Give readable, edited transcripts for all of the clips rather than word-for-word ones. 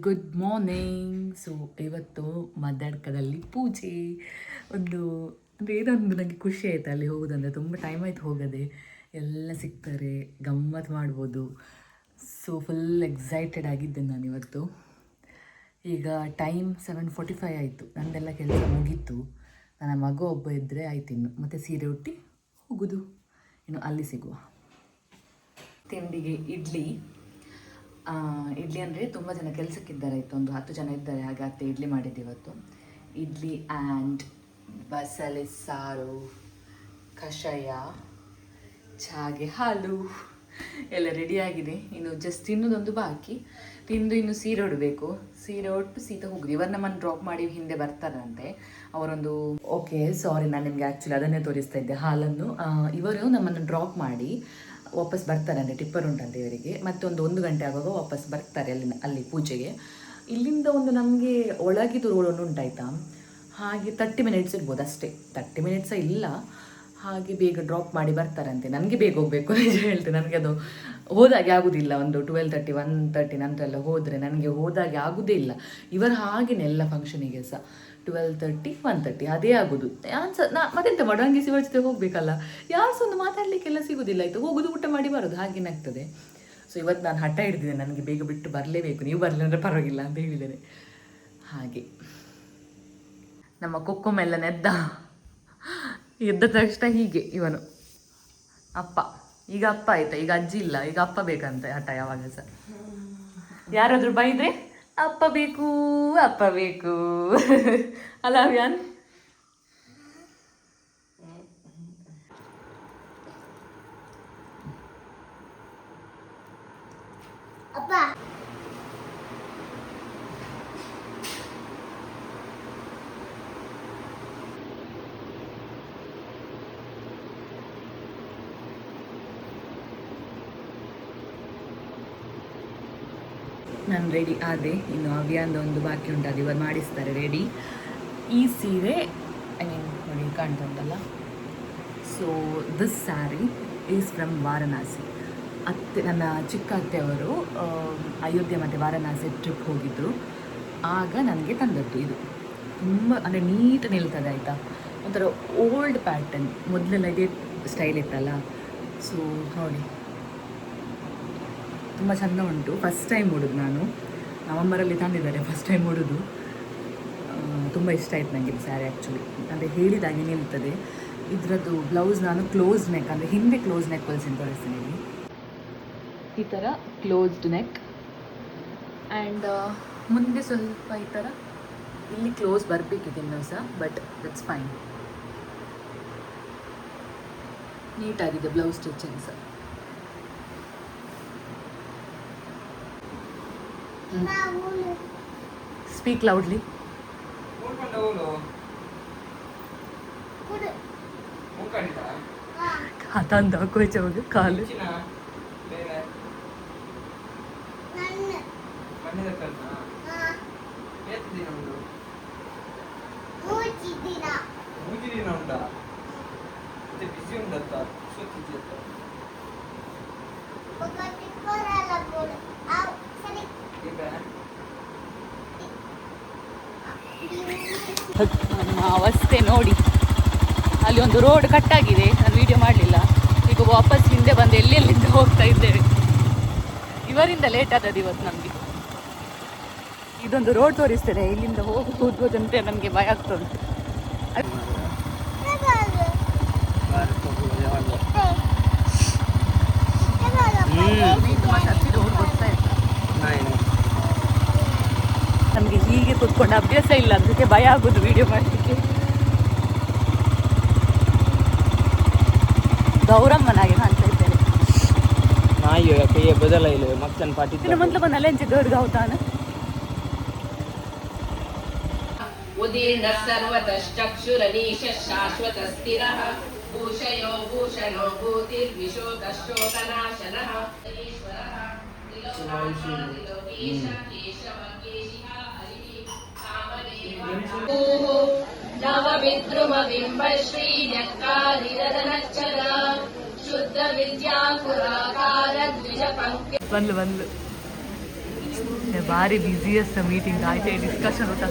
Good morning. So ಇವತ್ತು ಮದ್ದಡ್ಕದಲ್ಲಿ ಪೂಜೆ ಅಂದರೆ ಏನೊಂದು ನನಗೆ ಖುಷಿ ಆಯಿತು ಅಲ್ಲಿ ಹೋಗೋದಂದರೆ. ತುಂಬ ಟೈಮ್ ಆಯ್ತು ಹೋಗದೆ, ಎಲ್ಲ ಸಿಗ್ತಾರೆ, ಗಮ್ಮತ್ತು ಮಾಡ್ಬೋದು. ಸೊ ಫುಲ್ ಎಕ್ಸೈಟೆಡ್ ಆಗಿದ್ದೆ ನಾನು ಇವತ್ತು. ಈಗ ಟೈಮ್ 7:45 ಆಯಿತು. ನನ್ನದೆಲ್ಲ ಕೆಲಸ ಮುಗೀತು. ನನ್ನ ಮಗು ಒಬ್ಬ ಇದ್ದರೆ ಆಯ್ತು ಇನ್ನು. ಮತ್ತು ಸೀರೆ ಉಟ್ಟಿ ಹೋಗೋದು. ಇನ್ನು ಅಲ್ಲಿ ಸಿಗುವ. ತಿಂಡಿಗೆ ಇಡ್ಲಿ ಅಂದರೆ ತುಂಬ ಜನ ಕೆಲಸಕ್ಕಿದ್ದಾರೆ, ಇತ್ತು ಒಂದು 10 ಜನ ಇದ್ದಾರೆ, ಹಾಗೆ ಅತ್ತೆ ಇಡ್ಲಿ ಮಾಡಿದ್ದು ಇವತ್ತು. ಇಡ್ಲಿ ಆ್ಯಂಡ್ ಬಸಳೆ ಸಾರು, ಕಷಾಯ, ಚಾಗೆ ಹಾಲು ಎಲ್ಲ ರೆಡಿಯಾಗಿದೆ. ಇನ್ನು ಜಸ್ಟ್ ತಿನ್ನೋದೊಂದು ಬಾಕಿ. ತಿಂದು ಇನ್ನು ಸೀರೆ ಉಡಬೇಕು. ಸೀರೆ ಉಟ್ಟು ಸೀದಾ ಹೋಗುದು. ಇವರು ನಮ್ಮನ್ನು ಡ್ರಾಪ್ ಮಾಡಿ ಹಿಂದೆ ಬರ್ತಾರಂತೆ ಅವರೊಂದು. ಓಕೆ, ಸಾರಿ, ನಾನು ನಿಮಗೆ ಆ್ಯಕ್ಚುಲಿ ಅದನ್ನೇ ತೋರಿಸ್ತಾ ಇದ್ದೆ ಹಾಲನ್ನು. ಇವರು ನಮ್ಮನ್ನು ಡ್ರಾಪ್ ಮಾಡಿ ವಾಪಸ್ ಬರ್ತಾರಂತೆ. ಟಿಪ್ಪರ್ ಉಂಟಂತೆ ಇವರಿಗೆ. ಮತ್ತೆ 1 ಗಂಟೆ ಆಗುವಾಗ ವಾಪಸ್ ಬರ್ತಾರೆ ಅಲ್ಲಿ ಪೂಜೆಗೆ. ಇಲ್ಲಿಂದ ಒಂದು ನಮಗೆ ಒಳಗಿದು ರೋಡ್ ಒಂದು ಉಂಟಾಯ್ತಾ, ಹಾಗೆ 30 ಮಿನಿಟ್ಸ್ ಇರ್ಬೋದು ಅಷ್ಟೇ. 30 ಮಿನಿಟ್ಸ ಇಲ್ಲ. ಹಾಗೆ ಬೇಗ ಡ್ರಾಪ್ ಮಾಡಿ ಬರ್ತಾರಂತೆ. ನನಗೆ ಬೇಗ ಹೋಗಬೇಕು, ನಿಜ ಹೇಳ್ತೇನೆ. ನನಗೆ ಅದು ಹೋದಾಗೆ ಆಗೋದಿಲ್ಲ. ಒಂದು 12:30 1:30 ನಂತರ ಎಲ್ಲ ಹೋದರೆ ನನಗೆ ಹೋದಾಗೆ ಆಗೋದೇ ಇಲ್ಲ. ಇವರು ಹಾಗೆಯೇ ಎಲ್ಲ ಫಂಕ್ಷನಿಗೆ ಸಹ 12:30 1:30 ಅದೇ ಆಗೋದು. ಮತ್ತೆಂತ ಮಡಂಗಿ ಶಿವರ ಜೊತೆ ಹೋಗಬೇಕಲ್ಲ, ಯಾರು ಸಹ ಒಂದು ಮಾತಾಡಲಿಕ್ಕೆಲ್ಲ ಸಿಗೋದಿಲ್ಲ. ಆಯಿತು, ಹೋಗೋದು ಊಟ ಮಾಡಿ ಬರೋದು, ಹಾಗೇನಾಗ್ತದೆ. ಸೊ ಇವತ್ತು ನಾನು ಹಠ ಹಿಡಿದಿದ್ದೇನೆ, ನನಗೆ ಬೇಗ ಬಿಟ್ಟು ಬರಲೇಬೇಕು, ನೀವು ಬರಲಿ ಅಂದರೆ ಪರವಾಗಿಲ್ಲ ಅಂತ ಹೇಳಿದ್ದೇನೆ. ಹಾಗೆ ನಮ್ಮ ಕೊಕ್ಕೊಮ್ಮೆಲ್ಲ ಎದ್ದ ತಕ್ಷಣ ಹೀಗೆ ಇವನು ಅಪ್ಪ. ಈಗ ಅಪ್ಪ ಆಯ್ತಾ, ಈಗ ಅಜ್ಜಿ ಇಲ್ಲ, ಈಗ ಅಪ್ಪ ಬೇಕಂತ ಹಠ ಯಾವಾಗ ಸಹ. ಯಾರಾದರೂ ಬೈದ್ರೆ ಅಪ್ಪ ಬೇಕು ಅಪ್ಪ ಬೇಕು ಅಲ್ಲ ಅವ್ಯಾನ್? ಅಪ್ಪ ನಾನು ರೆಡಿ ಆದೆ. ಇನ್ನು ಅವ್ಯಾಂದ ಒಂದು ಬಾಕಿ ಉಂಟು, ಇವರು ಮಾಡಿಸ್ತಾರೆ ರೆಡಿ. ಈ ಸೀರೆ ನೋಡಿ ಕಾಣ್ತಾ ಉಂಟಲ್ಲ. So this sari is from Varanasi. ನನ್ನ ಚಿಕ್ಕ ಅತ್ತೆಯವರು ಅಯೋಧ್ಯೆ ಮತ್ತು ವಾರಣಾಸಿ ಟ್ರಿಪ್ ಹೋಗಿದ್ದರು, ಆಗ ನನಗೆ ತಂದದ್ದು ಇದು. ತುಂಬ ಅಂದರೆ ನೀಟ್ ನಿಲ್ತದೆ ಆಯಿತಾ. ಒಂಥರ ಓಲ್ಡ್ ಪ್ಯಾಟರ್ನ್, ಮೊದಲೆಲ್ಲ ಇದೇ ಸ್ಟೈಲ್ ಇತ್ತಲ್ಲ. ಸೊ ನೋಡಿ, ತುಂಬ ಚೆಂದ ಉಂಟು. ಫಸ್ಟ್ ಟೈಮ್ ಉಡೋದು ನಾನು, ನವಂಬರಲ್ಲಿ ತಂದಿದ್ದಾರೆ ಫಸ್ಟ್ ಟೈಮ್ ಉಡೋದು. ತುಂಬ ಇಷ್ಟ ಆಯ್ತು ನನಗೆ ಇದು ಸ್ಯಾರಿ ಆ್ಯಕ್ಚುಲಿ. ಅಂದರೆ ಹೇಳಿದಾಗೆ ನಿಲ್ತದೆ. ಇದರದ್ದು ಬ್ಲೌಸ್ ನಾನು ಕ್ಲೋಸ್ ನೆಕ್, ಅಂದರೆ ಹಿಂದೆ ಕ್ಲೋಸ್ ನೆಕ್ ಹೊಲಿಸಿ ತೋರಿಸ್ತೀನಿ. ಇಲ್ಲಿ ಈ ಥರ ಕ್ಲೋಸ್ಡ್ ನೆಕ್ ಆ್ಯಂಡ್ ಮುಂದೆ ಸ್ವಲ್ಪ ಈ ಥರ ಇಲ್ಲಿ ಕ್ಲೋಸ್ ಬರಬೇಕಿದೆ ಇನ್ನೂ ಸಹ, ಬಟ್ ದಟ್ಸ್ ಫೈನ್. ನೀಟಾಗಿದೆ ಬ್ಲೌಸ್ ಸ್ಟಿಚಿಂಗ್ ಸಹ. Speak loudly. ತಂದ ಕೊಚ್ಚವಾಗ ಕಾಲು ನಮ್ಮ ಅವಸ್ಥೆ ನೋಡಿ. ಅಲ್ಲಿ ಒಂದು ರೋಡ್ ಕಟ್ಟಾಗಿದೆ, ನಾನು ವಿಡಿಯೋ ಮಾಡಲಿಲ್ಲ. ಈಗ ವಾಪಸ್ ಹಿಂದೆ ಬಂದು ಎಲ್ಲಿಂದ ಹೋಗ್ತಾ ಇದ್ದೇವೆ. ಇವರಿಂದ ಲೇಟ್ ಆದದ್ದು ಇವತ್ತು ನಮಗೆ. ಇದೊಂದು ರೋಡ್ ತೋರಿಸ್ತೇನೆ, ಇಲ್ಲಿಂದ ಹೋಗ್ಬೋದಂತೆ ನನಗೆ ಭಯ ಆಗ್ತಾ ಉಂಟು. ನಮಗೆ ಹೀಗೆ ಕೂತ್ಕೊಂಡು ಅಭ್ಯಾಸ ಇಲ್ಲ, ಅದಕ್ಕೆ ಭಯ ಆಗೋದು ವಿಡಿಯೋ ಮಾಡಲಿಕ್ಕೆ. ಗೌರಮ್ಮನಾಗೆ ಕಾಣ್ತಾ ಇದ್ದೇನೆ. ಮೊದಲು ಬಂದು ಅಲೆಂಚೆ ಗೌಡ್ ಗೌತಾನ ಉದೀರ್ಣ ಸರ್ವತಶ್ಚಕ್ಷುರನೀಶ ಶಾಶ್ವತ ಸ್ಥಿರಃ ಭೂಷಯೋ ಭೂಷಣೋ ಭೂತಿರ್ವಿಶೋಕಶೋಕನಾಶನಃ ಈಶ್ವರಃ ತ್ರಿಲೋಕೇಶ ಕೇಶವ ಕೇಶಿಃ ಹರಿಃ ಕಾಮನೇಯ ನವವಿದ್ರುಮ ಬಿಂಬ ಶ್ರೀ ನ್ಯಕ್ಕಾರಿರದನಚ್ಚರ ಶುದ್ಧ ವಿದ್ಯಾಪುರಾಕಾರ ದ್ವಿಜ ಪಂಕ್ತಿ ಬಂದ್ಲು ಭಾರಿ ಬ್ಯುಸಿಯೆಸ್ಟ್ ಮೀಟಿಂಗ್ ಆಯ್ತು ಡಿಸ್ಕಷನ್ ಊಟ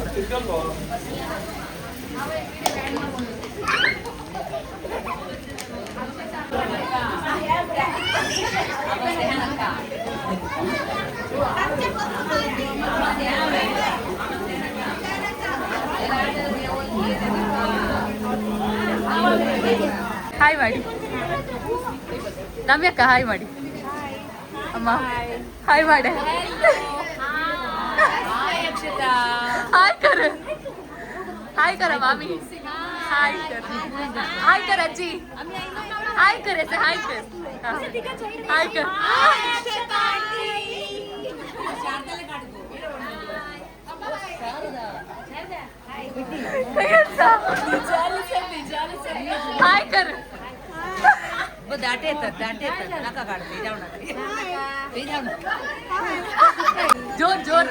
ಹಾಯ್ ಮಾಡಿ ನಮ್ಯಕ್ಕ ಹಾಯ್ ಮಾಡಿ ಅಮ್ಮ ಹಾಯ್ ಮಾಡೆ हाय कर मामी हाय कर अज्जी हाय कर ऐसे हाय कर हाय कर हाय कर दाटे नका काढते जोर जोर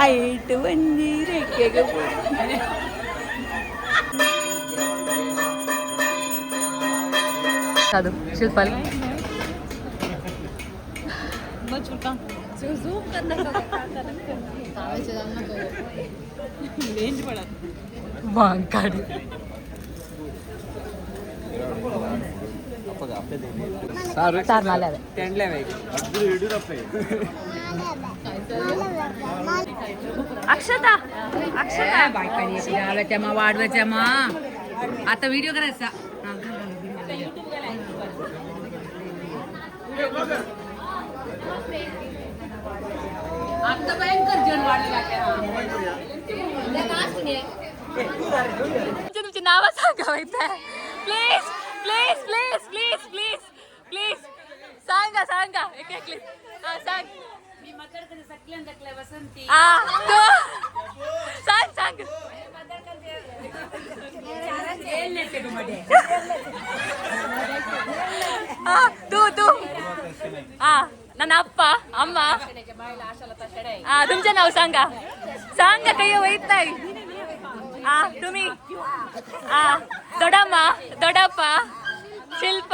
ಐಟು ಬಂದಿರೆಕ್ಕೆಗೆ ಅದು ಶಿಲ್ಪಾಲಿ ಮಾಂಕಾಡಿ ಸಾರ್ ಮಾಲೆ ಅದೇ अक्षता अक्षता बायकानी वाढवायच्या मा आता व्हिडिओ करायचा आता भयंकर जन वाढला तुमची नावं सांगायचं please please please please please please सांगा सांगा एक एक सांग सांग सांग तू तू ನನ್ನ ಅಪ್ಪ ಅಮ್ಮ तुमचं नाव सांगा सांगा काही होत नाही तुम्ही ದೊಡ್ಡಮ್ಮ ದೊಡ್ಡಪ್ಪ ಶಿಲ್ಪ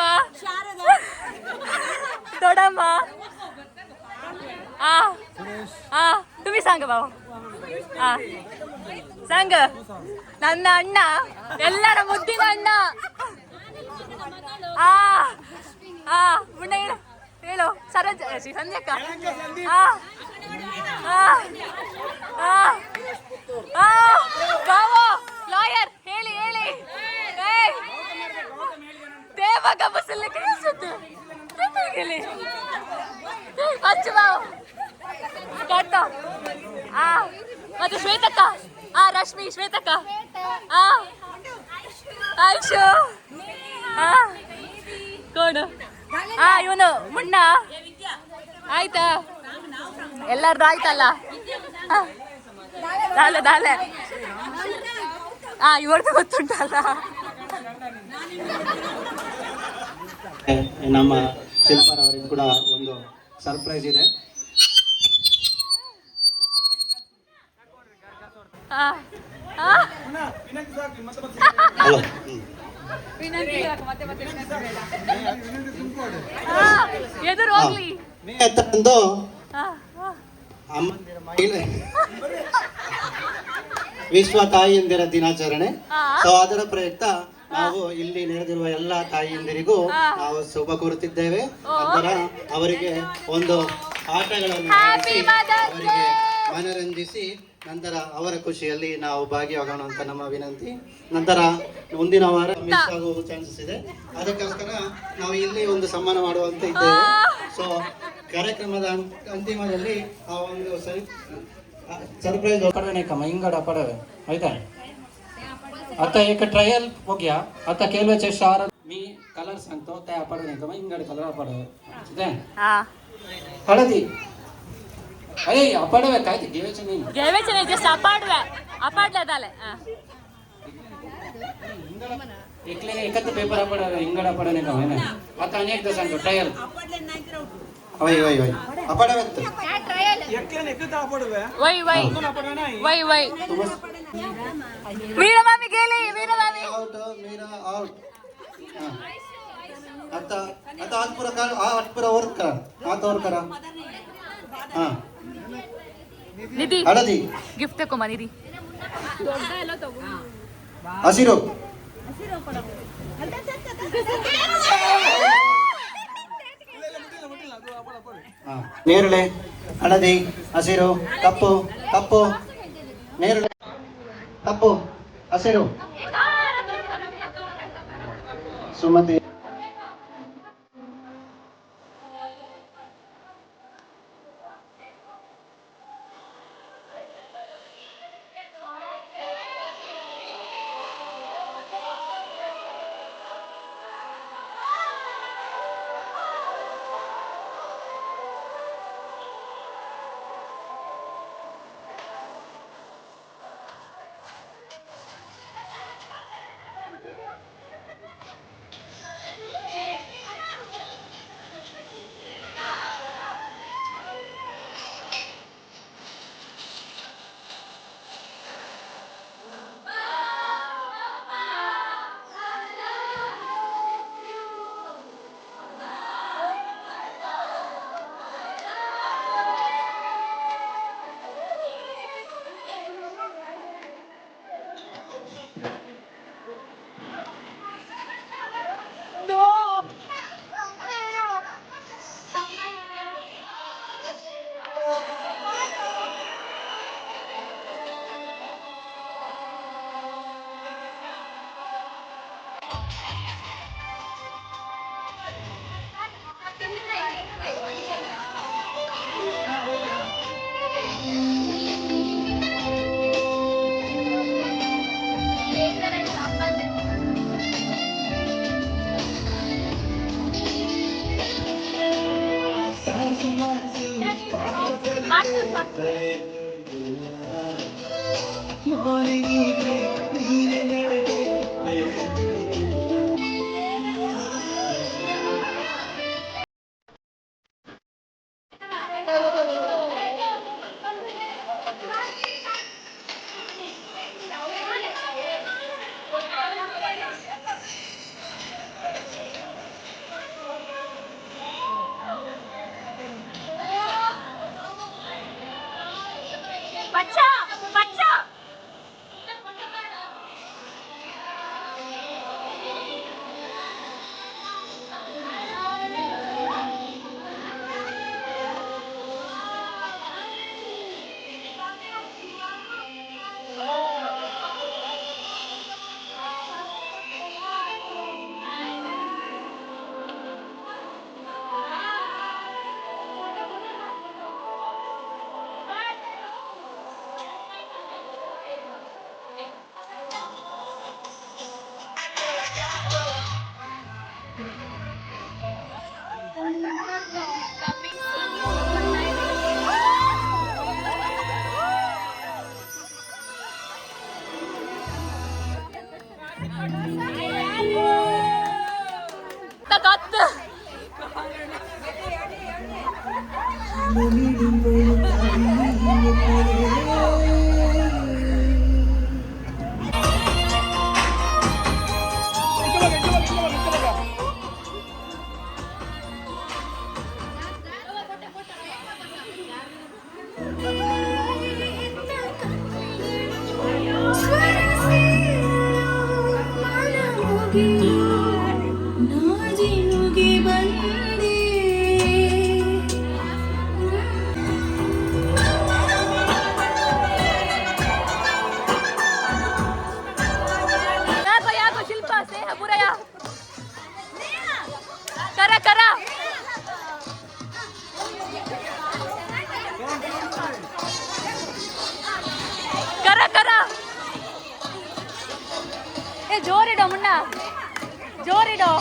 ದೊಡ್ಡಮ್ಮ तुम्ही सांगा भाऊ सांग ನನ್ನ ಅಣ್ಣ ಎಲ್ಲರ ಮುದ್ದಿನ ಅಣ್ಣ ಮುನ್ನ ಹೇಳು ಹೇಳು ಸರೋಜ ಸಂಧ್ಯಕ್ಕ ಬಾವು ಲಾಯರ್ ಹೇಳಿ ಹೇಳಿ ದೇವಾಗ ಬಸ್ಸಲ್ಲಿ ಕೇಳಿಸುತ್ತೆ ಅಚ್ಚು ಬಾವು ಕಟ್ಟ ಮತ್ತೆ ಶ್ವೇತಕ್ಕ ರಶ್ಮಿ ಶ್ವೇತಕ್ಕ ಆಯ್ಷು ಕೋಡು ಇವನು ಮುಣ್ಣ ಆಯ್ತಾ ಎಲ್ಲಾರ್ದು ಆಯ್ತಲ್ಲ ದಾಲೆ ದಾಲೆ ಇವರ್ದು ಗೊತ್ತುಂಟಲ್ಲ ನಮ್ಮ ಶಿಲ್ಪಾರವರಿಗೂ ಕೂಡ ಒಂದು ಸರ್ಪ್ರೈಸ್ ಇದೆ. ಎದುರು ಹೋಗ್ಲಿ ಮೇ 10 ಅಮ್ಮಂದಿರ ಮಹಿಳೆ ವಿಶ್ವ ತಾಯಿಯಂದಿರ ದಿನಾಚರಣೆ. ಸೊ ಅದರ ಪ್ರಯುಕ್ತ ನಾವು ಇಲ್ಲಿ ನೆರೆದಿರುವ ಎಲ್ಲಾ ತಾಯಿಯಂದಿರಿಗೂ ನಾವು ಶುಭ ಕೋರುತ್ತಿದ್ದೇವೆ. ನಂತರ ಅವರಿಗೆ ಒಂದು ಆಟಗಳನ್ನು ಅವರಿಗೆ ಮನರಂಜಿಸಿ ನಂತರ ಅವರ ಖುಷಿಯಲ್ಲಿ ನಾವು ಭಾಗಿಯಾಗೋಣ ಅಂತ ನಮ್ಮ ವಿನಂತಿ. ನಂತರ ಮುಂದಿನ ವಾರ ಮಿಸ್ ಆಗುವ ಚಾನ್ಸಸ್ ಇದೆ, ಅದಕ್ಕೋಸ್ಕರ ನಾವು ಇಲ್ಲಿ ಒಂದು ಸನ್ಮಾನ ಮಾಡುವಂತ ಇದ್ದೇವೆ. ಸೊ ಕಾರ್ಯಕ್ರಮದ ಅಂತಿಮದಲ್ಲಿ ಆ ಒಂದು सरप्राईज पडवे नाही का, मग इंगडा पडवे माहित आहे. आता एक ट्रायल हो गया. आता केलवेचे शार मी कलर सांगतो त्या पडवे नाही का, मग इंगड कलर पडवे ठीक आहे. हळदी अरे पडवे काय ते घेवायचे नाही जस्ट अपाडल्या झाले एकले एकच पेपर पडवे इंगडा पडवे नाही का माहिती. आता अनेकदा सांगतो ट्रायल वय वय वय अपडवत एकले एकच अपडवे वय वय वय वय वीरा मामी गेली वीरा मामी आउट मीरा आउट आता आता आज पुरा कर आज पुरा वर्क करा आता वर्क करा हा ನಿಧಿ ಹಳದಿ ಗಿಫ್ಟ್ ತಗೊಂಬ ನಿಧಿ ಹಸಿರು ನೇರಳೆ ಹಳದಿ ಹಸಿರು ಕಪ್ಪು ಕಪ್ಪು ನೇರಳೆ ಕಪ್ಪು ಹಸಿರು ಸುಮತಿ ಜೋರಿಡೋ ಮುನ್ನ ಜೋರಿಡೋ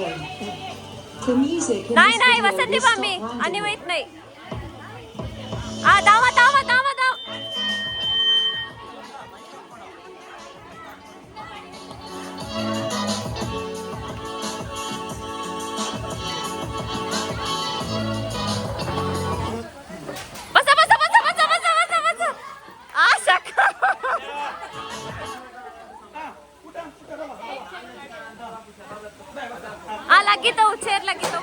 The music in नाही this नाही video वसंती will मामी stop आणि randomly. माहित नाही धावा धावा धावा धाव बसा बसा बसा बसा बसा बसा बसा आशा लगी तो चेयर लगी तो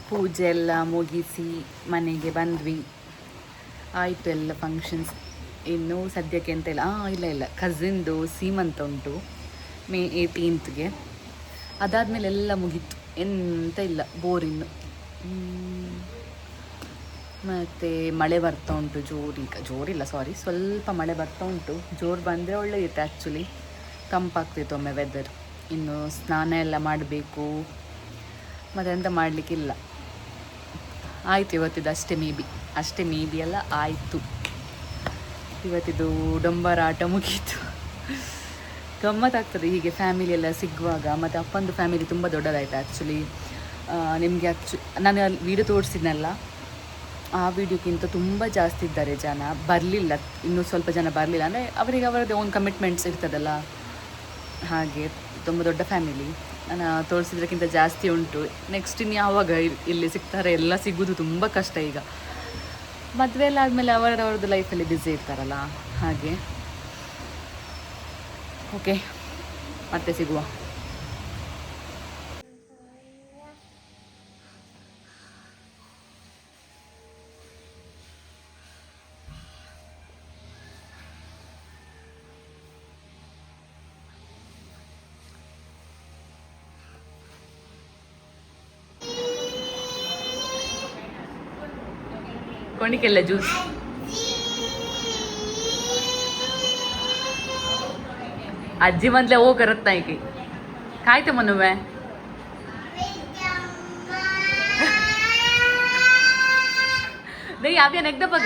ಪೂಜೆ ಎಲ್ಲ ಮುಗಿಸಿ ಮನೆಗೆ ಬಂದ್ವಿ. ಆಯಿತು ಎಲ್ಲ ಫಂಕ್ಷನ್ಸ್. ಇನ್ನೂ ಸದ್ಯಕ್ಕೆ ಅಂತ ಇಲ್ಲ. ಇಲ್ಲ ಕಸಿನ್ದು ಸೀಮಂತ ಉಂಟು May 18th. ಅದಾದಮೇಲೆ ಎಲ್ಲ ಮುಗೀತು, ಎಂತ ಇಲ್ಲ, ಬೋರಿನ್ನು. ಮತ್ತು ಮಳೆ ಬರ್ತಾ ಉಂಟು ಜೋರಿಲ್ಲ, ಸ್ವಲ್ಪ ಮಳೆ ಬರ್ತಾ ಉಂಟು. ಜೋರು ಬಂದರೆ ಒಳ್ಳೆಯಿತ್ತು ಆ್ಯಕ್ಚುಲಿ, ತಂಪಾಗ್ತಿತ್ತು ಒಮ್ಮೆ ವೆದರ್. ಇನ್ನು ಸ್ನಾನ ಎಲ್ಲ ಮಾಡಬೇಕು, ಮತ್ತೆಂತ ಮಾಡಲಿಕ್ಕಿಲ್ಲ. ಆಯಿತು ಇವತ್ತಿದ್ದು ಅಷ್ಟೇ ಮೇ ಬಿ ಎಲ್ಲ ಆಯಿತು. ಇವತ್ತಿದ್ದು ಡೊಂಬರ ಆಟ ಮುಗೀತು. ಗಮ್ಮತ್ತಾಗ್ತದೆ ಹೀಗೆ ಫ್ಯಾಮಿಲಿ ಎಲ್ಲ ಸಿಗುವಾಗ. ಮತ್ತು ಅಪ್ಪಂದು ಫ್ಯಾಮಿಲಿ ತುಂಬ ದೊಡ್ಡದಾಯಿತು ಆ್ಯಕ್ಚುಲಿ. ನಿಮಗೆ ನಾನು ಅಲ್ಲಿ ವೀಡಿಯೋ ತೋರಿಸಿದ್ನಲ್ಲ, ಆ ವಿಡಿಯೋಕ್ಕಿಂತ ತುಂಬ ಜಾಸ್ತಿ ಇದ್ದಾರೆ ಜನ. ಬರಲಿಲ್ಲ, ಇನ್ನೂ ಸ್ವಲ್ಪ ಜನ ಬರಲಿಲ್ಲ. ಅಂದರೆ ಅವರಿಗೆ ಅವರದ್ದೇ ಓನ್ ಕಮಿಟ್ಮೆಂಟ್ಸ್ ಇರ್ತದಲ್ಲ, ಹಾಗೆ ತುಂಬ ದೊಡ್ಡ ಫ್ಯಾಮಿಲಿ. ನಾನು ತೋರಿಸಿದ್ರಕ್ಕಿಂತ ಜಾಸ್ತಿ ಉಂಟು. ನೆಕ್ಸ್ಟ್ ಇನ್ನು ಯಾವಾಗ ಇಲ್ಲಿ ಸಿಗ್ತಾರೆ, ಎಲ್ಲ ಸಿಗೋದು ತುಂಬ ಕಷ್ಟ ಈಗ. ಮದುವೆ ಎಲ್ಲ ಆದಮೇಲೆ ಅವರವ್ರದ್ದು ಲೈಫಲ್ಲಿ ಬ್ಯುಸಿ ಇರ್ತಾರಲ್ಲ, ಹಾಗೆ. ಓಕೆ, ಮತ್ತೆ ಸಿಗುವ. ಕೊಣಿಕೆಲ್ಲ ಜ್ಯೂಸ್. ಅಜ್ಜಿ ಮಂದ್ಲೆ ಹೋಗಿ ಕರತ್ತಾ ಈಕಿ ಕಾಯ್ತೆ ಮನುವೆ. नहीं आप एकदा बघ.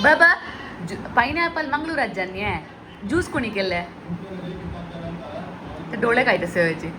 बाबा पाइनॅपल मंगळूर राज्याने ज्यूस कोणी केलंय? डोळे काय तसे व्हायचे.